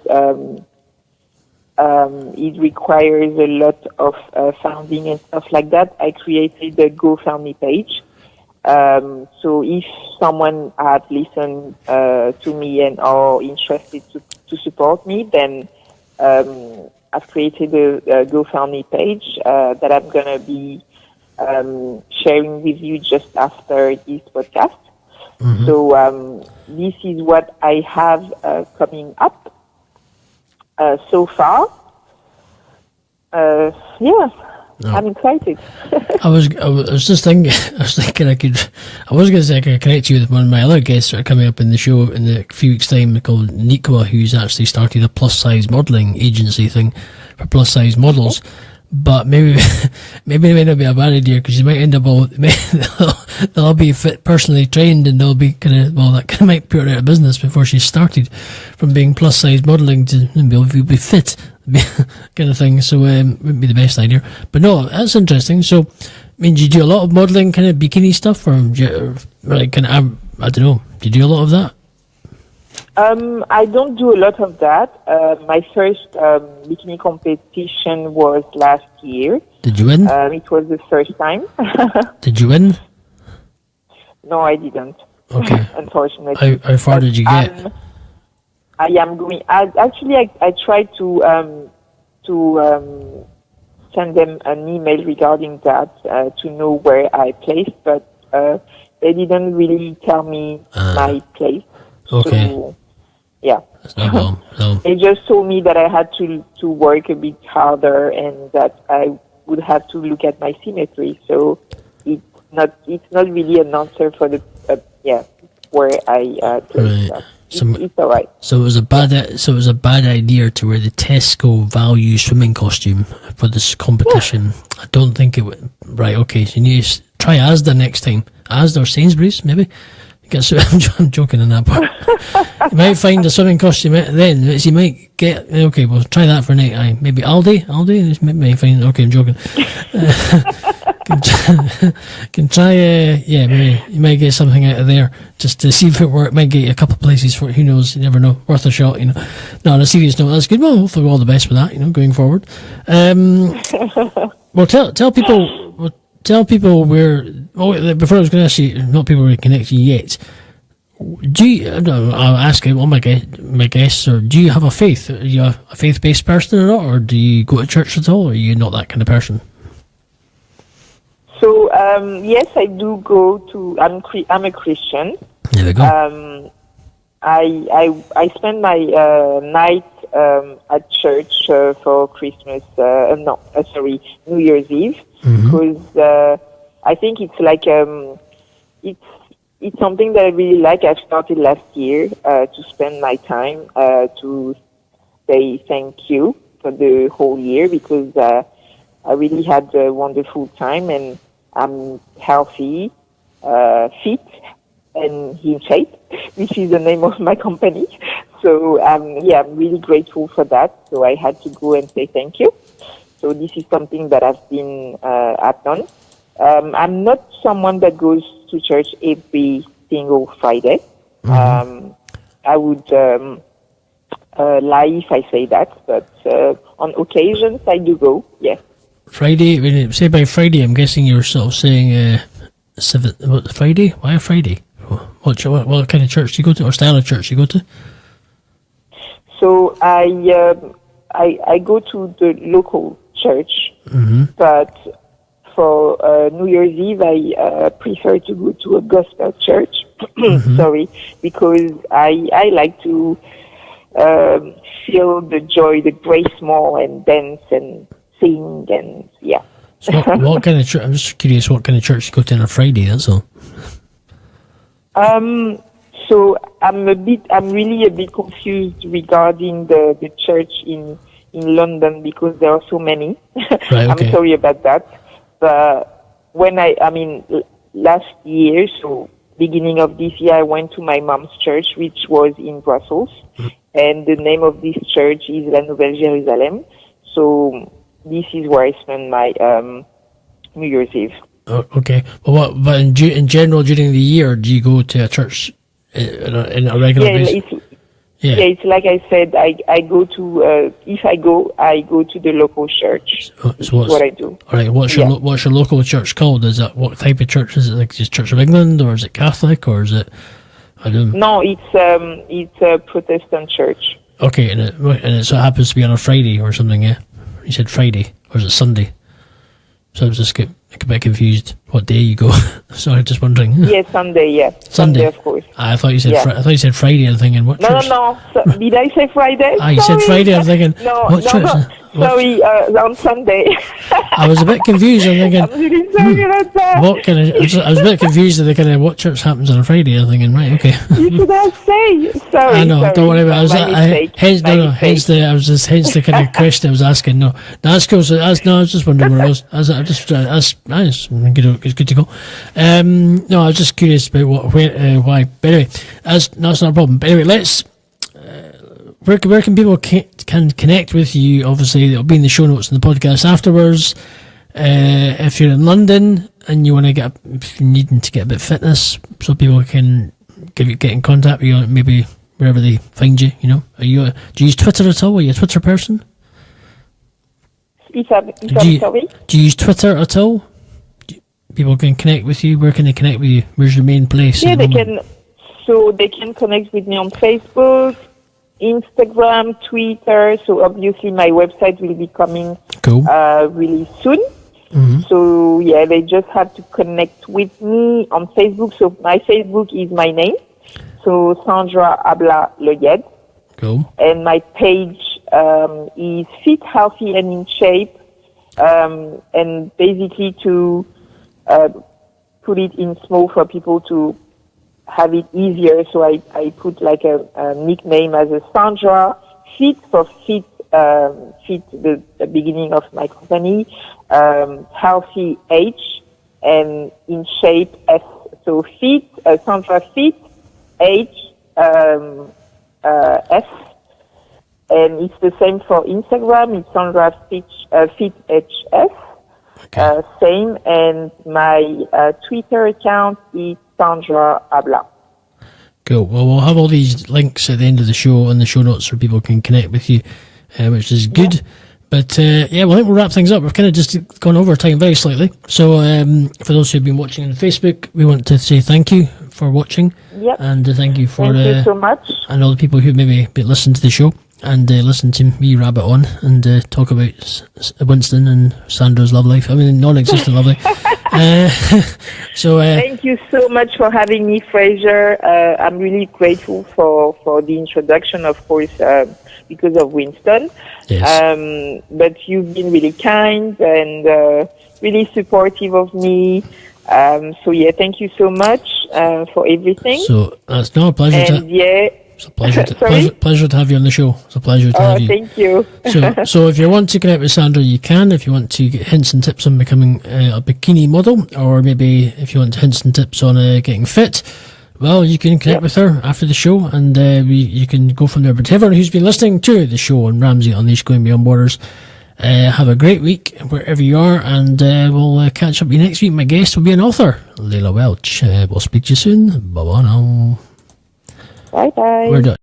it requires a lot of funding and stuff like that, I created a GoFundMe page. So if someone had listened to me and are interested to support me, then I've created a GoFundMe page that I'm going to be sharing with you just after this podcast. Mm-hmm. So this is what I have coming up so far. I'm excited. I was just thinking. I was going to say I could connect you with one of my other guests that are coming up in the show in a few weeks' time, called Nikwa, who's actually started a plus size modelling agency thing for plus size models. But maybe it may not be a bad idea, because you might end up they'll all be personally trained, and they'll be that might put her out of business before she started, from being plus size modelling to be fit, kind of thing. So wouldn't be the best idea. But no, that's interesting. So, do you do a lot of modelling, kind of bikini stuff, or I don't know. Do you do a lot of that? I don't do a lot of that. My first bikini competition was last year. Did you win? It was the first time. Did you win? No, I didn't. Okay. Unfortunately. How far did you get? I am going. I tried to send them an email regarding that to know where I placed, but they didn't really tell me my place. Okay. So, yeah. That's no problem. No. They just told me that I had to work a bit harder and that I would have to look at my symmetry. So it's not really an answer for the where I place that. It's all right. So it was a bad idea to wear the Tesco value swimming costume for this competition. I don't think it would. Right. Okay. So you need to try Asda next time. Asda or Sainsbury's, maybe. I'm joking on that part. You might find a swimming costume then. You might get. Okay, well, try that for night. Maybe Aldi. Maybe find. Okay, I'm joking. Can try. Maybe you might get something out of there just to see if it works. Might get you a couple of places for it. Who knows? You never know. Worth a shot. No, on a serious note, that's good. Well, hopefully all the best with that. Going forward. Well, tell people. Tell people where. Oh, before I was going to ask you, not people where to connect you yet. Do you? I'll ask all my guests. Or do you have a faith? Are you a faith-based person or not, or do you go to church at all? Or are you not that kind of person? So yes, I do go to. I'm a Christian. There we go. I spend my night at church for Christmas. New Year's Eve, because I think it's like it's something that I really like. I've started last year to spend my time to say thank you for the whole year, because I really had a wonderful time and I'm healthy, fit, and in shape, which is the name of my company. So I'm really grateful for that. So I had to go and say thank you. So this is something that I've done. I'm not someone that goes to church every single Friday. I would lie if I say that, but on occasions I do go. Yes. Friday. When you say by Friday, I'm guessing you're sort of saying Friday. Why a Friday? What kind of church do you go to, or style of church do you go to? So I go to the local church, but for New Year's Eve I prefer to go to a gospel church. Sorry, because I like to feel the joy, the grace more, and dance and sing and yeah. So what kind of church? I'm just curious. What kind of church you go to on a Friday? That's all. So I'm really a bit confused regarding the church in London, because there are so many. Right, okay. I'm sorry about that. But when last year, so beginning of this year, I went to my mom's church, which was in Brussels, and the name of this church is La Nouvelle Jérusalem. So this is where I spend my New Year's Eve. Oh, okay. Well, but in general, during the year, do you go to a church in a regular basis? Yeah, it's like I said, I go to, if I go to the local church. So what I do. All right, what's your local church called? Is that, what type of church is it? Like just Church of England, or is it Catholic, or is it, I don't know. No, it's a Protestant church. Okay, and it so happens to be on a Friday or something, yeah? You said Friday, or is it Sunday? So I was just get a bit confused what day you go. Sorry, just wondering. Yeah, Sunday, yeah. Sunday, of course. I thought you said I thought you said Friday. I'm thinking, what church? No. So, did I say Friday? You said Friday. I'm thinking, what church? Sorry, on Sunday. I was a bit confused. I'm thinking, I'm really sorry about that. What kind of? I was a bit confused at the kind of what church happens on a Friday. I'm thinking, right, okay. You should have say. Sorry. I know. Sorry. Don't worry about it. Hence the kind of question I was asking. No, that's cool. So I was just wondering where I was. It's good to go. No, I was just curious about why. But anyway, that's not a problem. But anyway, let's. Where can people can connect with you? Obviously, it'll be in the show notes and the podcast afterwards. If you're in London and you want to if you're needing to get a bit of fitness, so people can get in contact with you, maybe wherever they find you. Do you use Twitter at all? Are you a Twitter person? Do you use Twitter at all? People can connect with you. Where can they connect with you? Where's your main place? Yeah, they can. So they can connect with me on Facebook, Instagram, Twitter. So obviously my website will be coming really soon. So yeah, they just have to connect with me on Facebook. So my Facebook is my name, so Sandra Abla Leguede, Cool. and my page is Fit, Healthy, and in Shape, and basically to put it in small for people to have it easier. So I put like a nickname as a Sandra Fit for Fit. Fit, the beginning of my company, Healthy H, and in Shape S. So Fit, Sandra Fit, H, S, and it's the same for Instagram. It's Sandra Fit HS, same, and my Twitter account is Sandra Abla. Cool. Well, we'll have all these links at the end of the show and the show notes so people can connect with you, which is good. Yeah. But yeah, well, I think we'll wrap things up. We've kind of just gone over time very slightly. So for those who've been watching on Facebook, we want to say thank you for watching. Yep. And thank you for thank you so much. And all the people who maybe listen to the show and listen to me rabbit on and talk about Winston and Sandra's love life. I mean, non-existent love life. So thank you so much for having me, Fraser. I'm really grateful for the introduction, of course, because of Winston. Yes. But you've been really kind and really supportive of me. So yeah, thank you so much for everything. So that's no pleasure. And yeah. It's a pleasure to have you on the show. It's a pleasure to have you. Thank you. So if you want to connect with Sandra, you can. If you want to get hints and tips on becoming a bikini model, or maybe if you want hints and tips on getting fit, well, you can connect with her after the show, and you can go from there. But everyone who's been listening to the show on Ramsay Unleashed Going Beyond Borders, have a great week wherever you are, and we'll catch up with you next week. My guest will be an author, Layla Welch. We'll speak to you soon. Bye-bye now. Bye-bye. We're done.